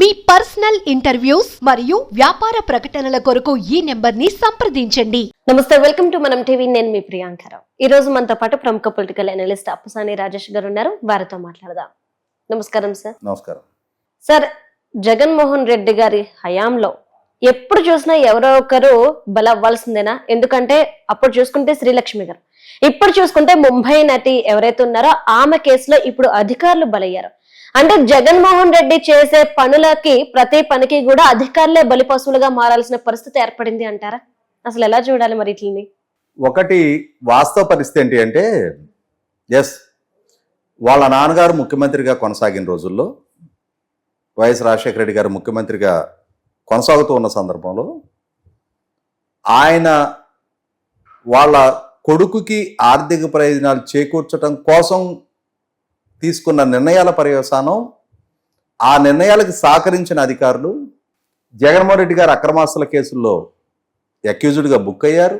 మీ personal interviews మరియు వ్యాపార ప్రకటనల కొరకు ఈ నెంబర్ ని సంప్రదించండి. నమస్తే, వెల్కమ్ టు మనం టీవీ. నేను మీ ప్రియాంకరావు. ఈ రోజు మనతో పాటు ప్రముఖ పొలిటికల్ అనలిస్ట్ అప్పసాని రాజేష్ గారు ఉన్నారు. వారితో మాట్లాడదాం. నమస్కారం సార్. నమస్కారం సార్, జగన్మోహన్ రెడ్డి గారి హయాంలో ఎప్పుడు చూసినా ఎవరో ఒకరు బలవ్వాల్సిందేనా? ఎందుకంటే అప్పుడు చూసుకుంటే శ్రీలక్ష్మి గారు, ఇప్పుడు చూసుకుంటే ముంబై నటి ఎవరైతే ఉన్నారో ఆమె కేసులో ఇప్పుడు అధికారులు బలయ్యారు. అంటే జగన్మోహన్ రెడ్డి చేసే పనులకి, ప్రతి పనికి కూడా అధికారులే బలిపశువులుగా మారాల్సిన పరిస్థితి ఏర్పడింది అంటారా? అసలు ఎలా చూడాలి మరి ఇట్లని? ఒకటి వాస్తవ పరిస్థితి ఏంటి అంటే, ఎస్, వాళ్ళ నాన్నగారు ముఖ్యమంత్రిగా కొనసాగిన రోజుల్లో, వైఎస్ రాజశేఖర రెడ్డి గారు ముఖ్యమంత్రిగా కొనసాగుతూ ఉన్న సందర్భంలో ఆయన వాళ్ళ కొడుకుకి ఆర్థిక ప్రయోజనాలు చేకూర్చడం కోసం తీసుకున్న నిర్ణయాల పర్యవసానం, ఆ నిర్ణయాలకు సహకరించిన అధికారులు జగన్మోహన్ రెడ్డి గారు అక్రమాస్తుల కేసుల్లో అక్యూజ్డ్గా బుక్ అయ్యారు.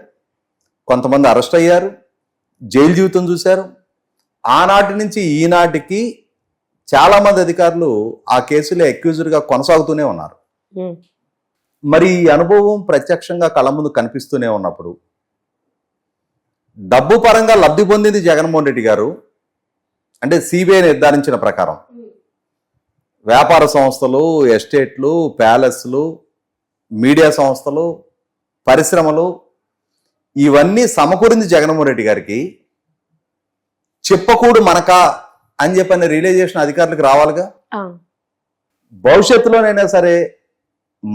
కొంతమంది అరెస్ట్ అయ్యారు, జైలు జీవితం చూశారు. ఆనాటి నుంచి ఈనాటికి చాలామంది అధికారులు ఆ కేసులో అక్యూజ్డ్గా కొనసాగుతూనే ఉన్నారు. మరి ఈ అనుభవం ప్రత్యక్షంగా కళ్ళ ముందు కనిపిస్తూనే ఉన్నప్పుడు, డబ్బు పరంగా లబ్ధి పొందింది జగన్మోహన్ రెడ్డి గారు. అంటే సిబిఐ నిర్ధారించిన ప్రకారం వ్యాపార సంస్థలు, ఎస్టేట్లు, ప్యాలెస్లు, మీడియా సంస్థలు, పరిశ్రమలు, ఇవన్నీ సమకూరింది జగన్మోహన్ రెడ్డి గారికి. చెప్పకూడు మనకా అని చెప్పిన రియలైజేషన్ అధికారులకు రావాలిగా. భవిష్యత్తులోనైనా సరే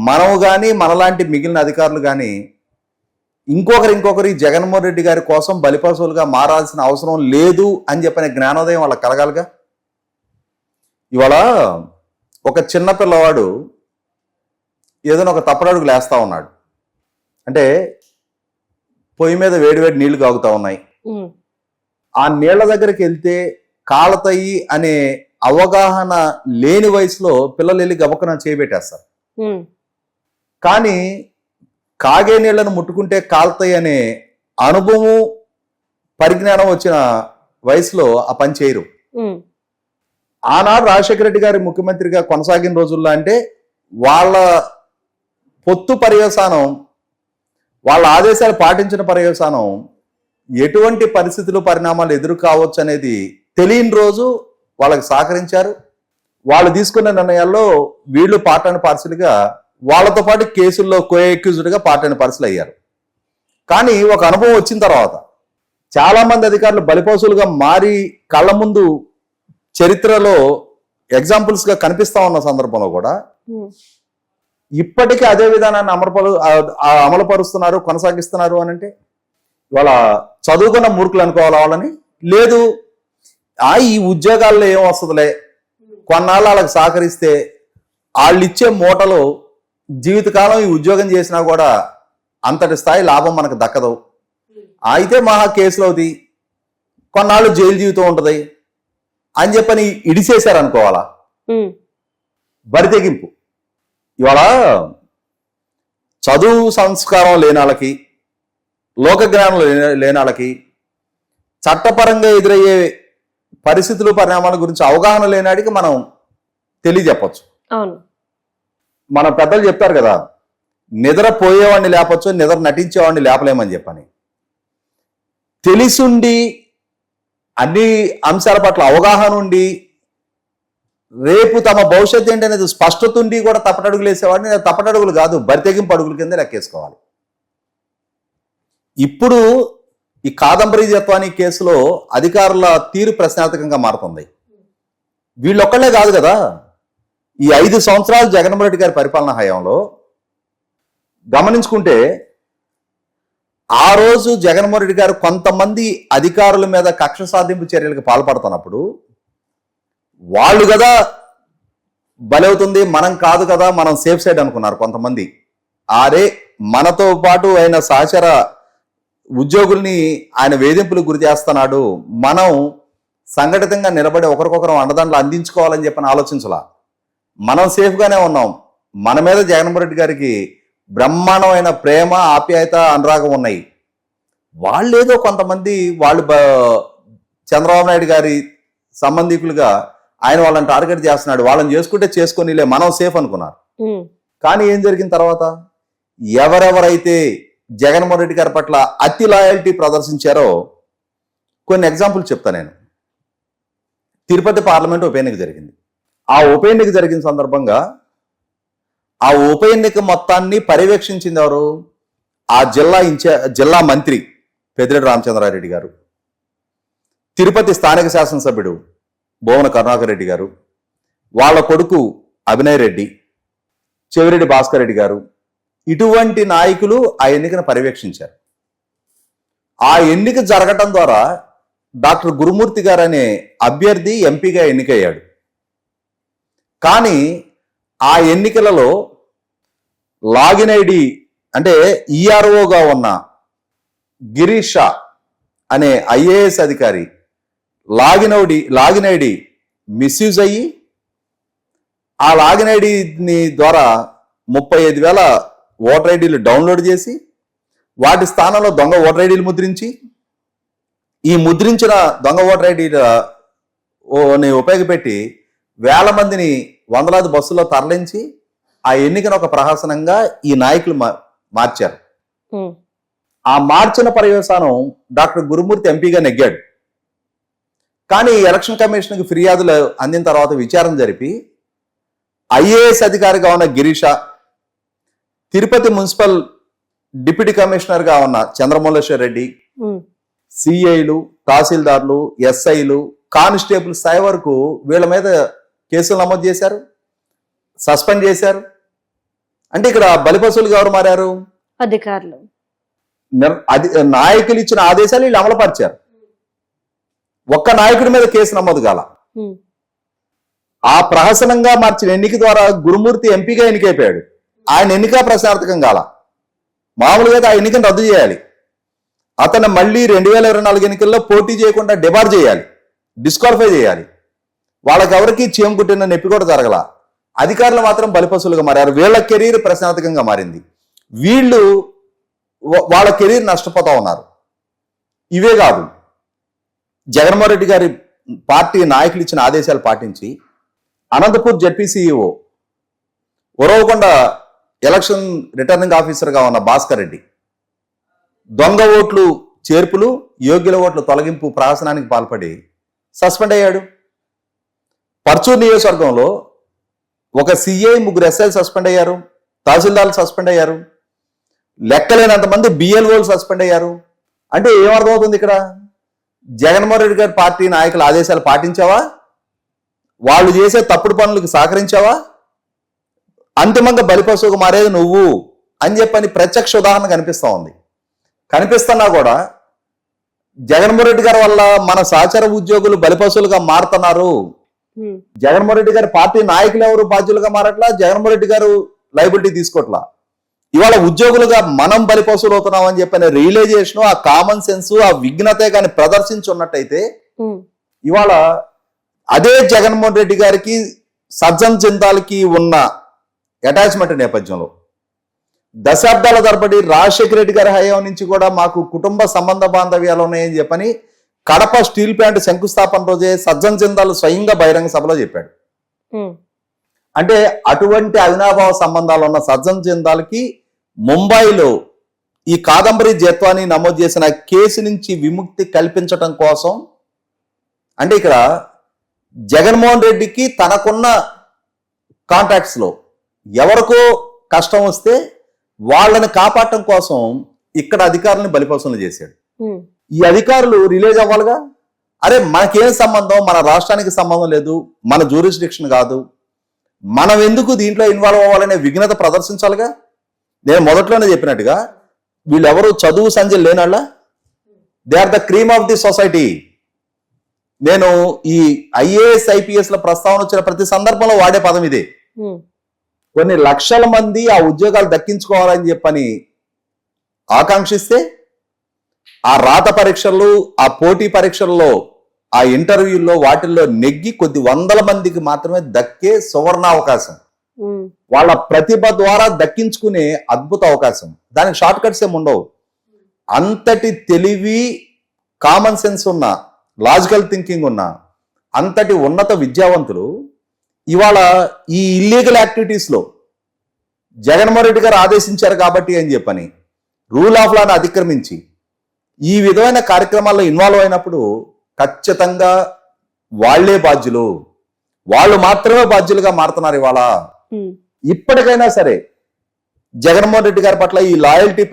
మనము కానీ, మనలాంటి మిగిలిన అధికారులు కానీ ఇంకొకరి జగన్మోహన్ రెడ్డి గారి కోసం బలిపశువులుగా మారాల్సిన అవసరం లేదు అని చెప్పిన జ్ఞానోదయం వాళ్ళకి కలగాలిగా. ఇవాళ ఒక చిన్న పిల్లవాడు ఏదైనా ఒక తప్పడడుగులు వేస్తా ఉన్నాడు అంటే, పొయ్యి మీద వేడివేడి నీళ్లు కాగుతా ఉన్నాయి, ఆ నీళ్ల దగ్గరికి వెళ్తే కాలతాయి అనే అవగాహన లేని వయసులో పిల్లలు వెళ్ళి గబక్కన చేయబెట్టేస్తారు. కానీ కాగే నీళ్లను ముట్టుకుంటే కాలుతాయి అనే అనుభవం, పరిజ్ఞానం వచ్చిన వయసులో ఆ పని చేయరు. ఆనాడు రాజశేఖర రెడ్డి గారి ముఖ్యమంత్రిగా కొనసాగిన రోజుల్లో అంటే వాళ్ళ పొత్తు పర్యవసానం, వాళ్ళ ఆదేశాలు పాటించిన పర్యవసానం ఎటువంటి పరిస్థితులు, పరిణామాలు ఎదురు కావచ్చు అనేది తెలియని రోజు వాళ్ళకి సహకరించారు. వాళ్ళు తీసుకున్న నిర్ణయాల్లో వీళ్ళు పార్ట్ అండ్ పార్సల్గా, వాళ్ళతో పాటు కేసుల్లో కో-అక్యూజ్డ్గా పార్ట్ అండ్ పార్సల్ అయ్యారు. కానీ ఒక అనుభవం వచ్చిన తర్వాత చాలామంది అధికారులు బలిపశువులుగా మారి కళ్ళ ముందు చరిత్రలో ఎగ్జాంపుల్స్గా కనిపిస్తా ఉన్న సందర్భంలో కూడా ఇప్పటికీ అదే విధానాన్ని అమలుపరుస్తున్నారు, కొనసాగిస్తున్నారు అని అంటే ఇవాళ చదువుకున్న మూర్ఖులు అనుకోవాలి వాళ్ళని. లేదు, ఈ ఉద్యోగాల్లో ఏం వస్తుందిలే, కొన్నాళ్ళు వాళ్ళకి సహకరిస్తే వాళ్ళు ఇచ్చే మూటలో జీవితకాలం ఈ ఉద్యోగం చేసినా కూడా అంతటి స్థాయి లాభం మనకు దక్కదు, అయితే మహా కేసులు అవుతాయి, కొన్నాళ్ళు జైలు జీవితం ఉంటుంది అని చెప్పని ఇడిసేశారు అనుకోవాలా. బరితెగింపు. ఇవాళ చదువు సంస్కారం లేని వాళ్ళకి, లోకజ్ఞానం లేని వాళ్ళకి, చట్టపరంగా ఎదురయ్యే పరిస్థితులు, పరిణామాల గురించి అవగాహన లేనాడికి మనం తెలియజెప్పచ్చు. మన పెద్దలు చెప్తారు కదా, నిద్రపోయేవాడిని లేపచ్చు, నిద్ర నటించేవాడిని లేపలేమని చెప్పని. తెలిసుండి అన్ని అంశాల పట్ల అవగాహన ఉండి రేపు తమ భవిష్యత్తు ఏంటనేది స్పష్టత ఉండి కూడా తప్పటడుగులు వేసేవాడిని తప్పటడుగులు కాదు, బరితెగింపు అడుగుల కింద లెక్కేసుకోవాలి. ఇప్పుడు ఈ కాదంబరి జత్వాని కేసులో అధికారుల తీరు ప్రశ్నార్థకంగా మారుతుంది. వీళ్ళొక్కళ్ళే కాదు కదా, ఈ 5 సంవత్సరాలు జగన్మోహన్ రెడ్డి గారి పరిపాలన హయాంలో గమనించుకుంటే, ఆ రోజు జగన్మోహన్ రెడ్డి గారు కొంతమంది అధికారుల మీద కక్ష సాధింపు చర్యలకు పాల్పడుతున్నప్పుడు వాళ్ళు కదా బలవుతుంది, మనం కాదు కదా, మనం సేఫ్ సైడ్ అనుకున్నారు కొంతమంది. ఆరే మనతో పాటు ఆయన సహచర ఉద్యోగుల్ని ఆయన వేధింపులకు గురి చేస్తున్నాడు, మనం సంఘటితంగా నిలబడి ఒకరికొకరు అండదండలు అందించుకోవాలని చెప్పని ఆలోచించలా. మనం సేఫ్గానే ఉన్నాం. మన మీద జగన్మోహన్ రెడ్డి గారికి బ్రహ్మాండమైన ప్రేమ, ఆప్యాయత, అనురాగం ఉన్నాయి. వాళ్ళేదో కొంతమంది వాళ్ళు చంద్రబాబు నాయుడు గారి సంబంధికులుగా ఆయన వాళ్ళని టార్గెట్ చేస్తున్నాడు, వాళ్ళని చేసుకుంటే చేసుకోనిలే మనం సేఫ్ అనుకున్నారు. కానీ ఏం జరిగిన తర్వాత ఎవరెవరైతే జగన్మోహన్ రెడ్డి గారి పట్ల అతి లాయల్టీ ప్రదర్శించారో కొన్ని ఎగ్జాంపుల్ చెప్తా నేను. తిరుపతి పార్లమెంట్ ఉప ఎన్నిక జరిగింది. ఆ ఉప ఎన్నిక జరిగిన సందర్భంగా ఆ ఉప ఎన్నిక మొత్తాన్ని పర్యవేక్షించింది ఎవరు? ఆ జిల్లా మంత్రి పెద్దిరెడ్డి రామచంద్రారెడ్డి గారు, తిరుపతి స్థానిక శాసనసభ్యుడు భువన కరుణాకర్ రెడ్డి గారు, వాళ్ళ కొడుకు అభినయ్ రెడ్డి, చెవిరెడ్డి భాస్కర్ రెడ్డి గారు, ఇటువంటి నాయకులు ఆ ఎన్నికను పర్యవేక్షించారు. ఆ ఎన్నిక జరగటం ద్వారా డాక్టర్ గురుమూర్తి గారు అనే అభ్యర్థి ఎంపీగా ఎన్నికయ్యాడు. కానీ ఆ ఎన్నికలలో లాగిన్ ఐడి అంటే ఈఆర్ఓగా ఉన్న గిరీష్ షా అనే ఐఏఎస్ అధికారి లాగిన్ ఐడి మిస్యూజ్ అయ్యి ఆ లాగిన్ ఐడిని ద్వారా 35,000 ఓటర్ ఐడీలు డౌన్లోడ్ చేసి వాటి స్థానంలో దొంగ ఓటర్ ఐడీలు ముద్రించి ఈ ముద్రించిన దొంగ ఓటర్ ఐడీని ఉపయోగపెట్టి వేల మందిని వందలాది బస్సుల్లో తరలించి ఆ ఎన్నికను ఒక ప్రహసనంగా ఈ నాయకులు మార్చారు. ఆ మార్చిన పర్యవసానం డాక్టర్ గురుమూర్తి ఎంపీగా నెగ్గాడు. కానీ ఎలక్షన్ కమిషన్కి ఫిర్యాదులు అందిన తర్వాత విచారణ జరిపి ఐఏఎస్ అధికారిగా ఉన్న గిరీష, తిరుపతి మున్సిపల్ డిప్యూటీ కమిషనర్గా ఉన్న చంద్రమౌళేశ్వర్ రెడ్డి, సిఐలు, తహసీల్దార్లు, ఎస్ఐలు, కానిస్టేబుల్ స్థాయి వరకు వీళ్ళ మీద కేసులు నమోదు చేశారు, సస్పెండ్ చేశారు. అంటే ఇక్కడ బలిపశువులుగా ఎవరు మారారు? అధికారులు. నాయకులు ఇచ్చిన ఆదేశాలు వీళ్ళు అమలుపరిచారు. ఒక్క నాయకుడి మీద కేసు నమోదు కాల. ఆ ప్రహసనంగా మార్చిన ఎన్నిక ద్వారా గురుమూర్తి ఎంపీగా ఎన్నికైపోయాడు. ఆయన ఎన్నిక ప్రశ్నార్థకం కాల. మామూలుగా ఆ ఎన్నికను రద్దు చేయాలి, అతను మళ్ళీ 2024 ఎన్నికల్లో పోటీ చేయకుండా డిబార్ చేయాలి, డిస్క్వాలిఫై చేయాలి. వాళ్ళకెవరికి చీమ కుట్టిన నొప్పి కూడా జరగల. అధికారులు మాత్రం బలిపశువులుగా మారారు. వీళ్ళ కెరీర్ ప్రశ్నార్థకంగా మారింది. వీళ్ళు వాళ్ళ కెరీర్ నష్టపోతా ఉన్నారు. ఇవే కాదు, జగన్మోహన్ రెడ్డి గారి పార్టీ నాయకులు ఇచ్చిన ఆదేశాలు పాటించి Anantapur ZP CEO Uravakonda election returning ఆఫీసర్గా ఉన్న భాస్కర్ రెడ్డి దొంగ ఓట్లు చేర్పులు, యోగ్యుల ఓట్ల తొలగింపు ప్రహసనానికి పాల్పడి సస్పెండ్ అయ్యాడు. పర్చూరు నియోజకవర్గంలో ఒక సిఐ, 3 ఎస్ఐలు సస్పెండ్ అయ్యారు, తహసీల్దార్లు సస్పెండ్ అయ్యారు, లెక్కలేనంతమంది బిఎల్ఓలు సస్పెండ్ అయ్యారు. అంటే ఏమర్థమవుతుంది ఇక్కడ? జగన్మోహన్ రెడ్డి గారి పార్టీ నాయకుల ఆదేశాలు పాటించావా? వాళ్ళు చేసే తప్పుడు పనులకు సహకరించావా? అంతిమంగా బలిపశువుగా మారేది నువ్వు అని చెప్పని ప్రత్యక్ష ఉదాహరణ కనిపిస్తా ఉంది. కనిపిస్తున్నా కూడా జగన్మోహన్ రెడ్డి గారి వల్ల మన సహచర ఉద్యోగులు బలిపశువులుగా మారుతున్నారు. జగన్మోహన్ రెడ్డి గారి పార్టీ నాయకులు ఎవరు బాధ్యులుగా మారట్లా, జగన్మోహన్ రెడ్డి గారు లైబిలిటీ తీసుకోవట్లా. ఇవాళ ఉద్యోగులుగా మనం బలిపశువులు అవుతున్నాం అని చెప్పిన రియలైజేషన్, ఆ కామన్ సెన్స్, ఆ విఘ్నతే కానీ ప్రదర్శించున్నట్టయితే ఇవాళ అదే జగన్మోహన్ రెడ్డి గారికి సజ్జన్ జిందాల్కి ఉన్న అటాచ్మెంట్ నేపథ్యంలో దశాబ్దాల తరబడి రాజశేఖర రెడ్డి గారి హయాం నుంచి కూడా మాకు కుటుంబ సంబంధ బాంధవ్యాలు ఉన్నాయని చెప్పని కడప స్టీల్ ప్లాంట్ శంకుస్థాపన రోజే సజ్జన్ జిందాల్ స్వయంగా బహిరంగ సభలో చెప్పాడు. అంటే అటువంటి అవినాభావ సంబంధాలు ఉన్న సజ్జన్ జిందాల్కి ముంబైలో ఈ కాదంబరి జత్వాని నమోదు చేసిన కేసు నుంచి విముక్తి కల్పించటం కోసం, అంటే ఇక్కడ జగన్మోహన్ రెడ్డికి తనకున్న కాంటాక్ట్స్ లో ఎవరికో కష్టం వస్తే వాళ్ళని కాపాడటం కోసం ఇక్కడ అధికారులను బలిపశువులు చేశాడు. ఈ అధికారులు రిలీజ్ అవ్వాలిగా. అరే మనకేం సంబంధం, మన రాష్ట్రానికి సంబంధం లేదు, మన జ్యూరిస్డిక్షన్ కాదు, మనం ఎందుకు దీంట్లో ఇన్వాల్వ్ అవ్వాలనే విఘ్నత ప్రదర్శించాలిగా. నేను మొదట్లోనే చెప్పినట్టుగా వీళ్ళెవరు చదువు సంజయ్ లేనాళ్ళ, they are the cream of the society. నేను ఈ ఐఏఎస్ ఐపీఎస్ ల ప్రస్తావన వచ్చిన ప్రతి సందర్భంలో వాడే పదం ఇదే. కొన్ని లక్షల మంది ఆ ఉద్యోగాలు దక్కించుకోవాలని చెప్పని ఆకాంక్షిస్తే ఆ రాత పరీక్షలు, ఆ పోటీ పరీక్షల్లో, ఆ ఇంటర్వ్యూల్లో వాటిల్లో నెగ్గి కొద్ది వందల మందికి మాత్రమే దక్కే సువర్ణావకాశం, వాళ్ళ ప్రతిభ ద్వారా దక్కించుకునే అద్భుత అవకాశం. దానికి షార్ట్ కట్స్ ఏమి ఉండవు. అంతటి తెలివి, కామన్ సెన్స్ ఉన్న, లాజికల్ థింకింగ్ ఉన్న అంతటి ఉన్నత విద్యావంతులు ఇవాళ ఈ ఇల్లీగల్ యాక్టివిటీస్లో జగన్మోహన్ రెడ్డి గారు ఆదేశించారు కాబట్టి అని చెప్పని రూల్ ఆఫ్ లాను అతిక్రమించి ఈ విధమైన కార్యక్రమాల్లో ఇన్వాల్వ్ అయినప్పుడు ఖచ్చితంగా వాళ్లే బాధ్యులు, వాళ్ళు మాత్రమే బాధ్యులుగా మారుతున్నారు ఇవాళ. ఇప్పటికైనా సరే జగన్మోహన్ రెడ్డి గారి పట్ల ఈ లాయల్టీ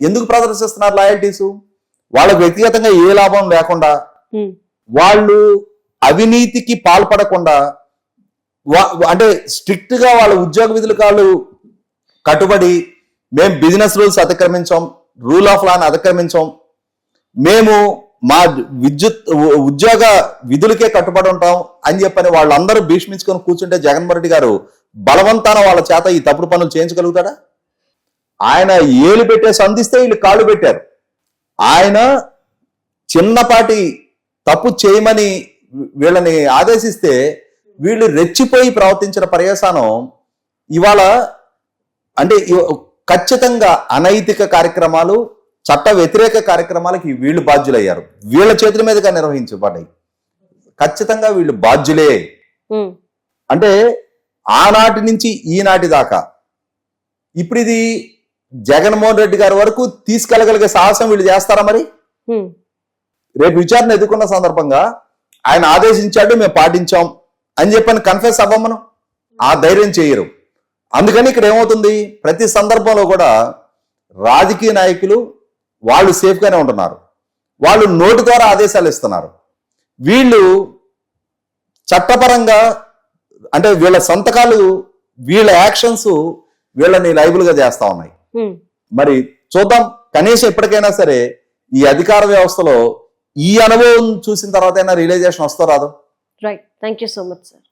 ఎందుకు ప్రదర్శిస్తున్నారు లాయల్టీస్? వాళ్ళకు వ్యక్తిగతంగా ఏ లాభం లేకుండా, వాళ్ళు అవినీతికి పాల్పడకుండా, అంటే స్ట్రిక్ట్ గా వాళ్ళ ఉద్యోగ విధులకు వాళ్ళు కట్టుబడి మేము బిజినెస్ రూల్స్ అతిక్రమించాం, రూల్ ఆఫ్ లాని అతిక్రమించాం, మేము మా ఉద్యోగ విధులకే కట్టుబడి ఉంటాం అని చెప్పని వాళ్ళందరూ భీష్మించుకొని కూర్చుంటే జగన్మోహన్ రెడ్డి గారు బలవంతాన వాళ్ళ చేత ఈ తప్పుడు పనులు చేయించగలుగుతాడా? ఆయన ఏలు పెట్టే సంధిస్తే వీళ్ళు కాళ్ళు పెట్టారు. ఆయన చిన్నపాటి తప్పు చేయమని వీళ్ళని ఆదేశిస్తే వీళ్ళు రెచ్చిపోయి ప్రవర్తించిన పర్యవసానం ఇవాళ అంటే ఖచ్చితంగా అనైతిక కార్యక్రమాలు, చట్ట వ్యతిరేక కార్యక్రమాలకి వీళ్ళు బాధ్యులయ్యారు. వీళ్ళ చేతుల మీదుగా నిర్వహించబడ్డాయి. ఖచ్చితంగా వీళ్ళు బాధ్యులే. అంటే ఆనాటి నుంచి ఈనాటి దాకా ఇప్పుడు ఇది జగన్మోహన్ రెడ్డి గారి వరకు తీసుకెళ్లగలిగే సాహసం వీళ్ళు చేస్తారా? మరి రేపు విచారణ ఎదుర్కొన్న సందర్భంగా ఆయన ఆదేశించాడు, మేము పాటించాం అని చెప్పని కన్ఫెస్ అవ్వమను ఆ ధైర్యం చేయరు. అందుకని ఇక్కడ ఏమవుతుంది, ప్రతి సందర్భంలో కూడా రాజకీయ నాయకులు వాళ్ళు సేఫ్ గానే ఉంటున్నారు, వాళ్ళు నోటి ద్వారా ఆదేశాలు ఇస్తున్నారు. వీళ్ళు చట్టపరంగా అంటే వీళ్ళ సంతకాలు, వీళ్ళ యాక్షన్స్ వీళ్ళని లైబుల్ గా చేస్తా ఉన్నాయి. మరి చూద్దాం, కనీసం ఎప్పటికైనా సరే ఈ అధికార వ్యవస్థలో ఈ అనుభవం చూసిన తర్వాత అయినా రియలైజేషన్ వస్తో రాదు. Right, thank you so much sir.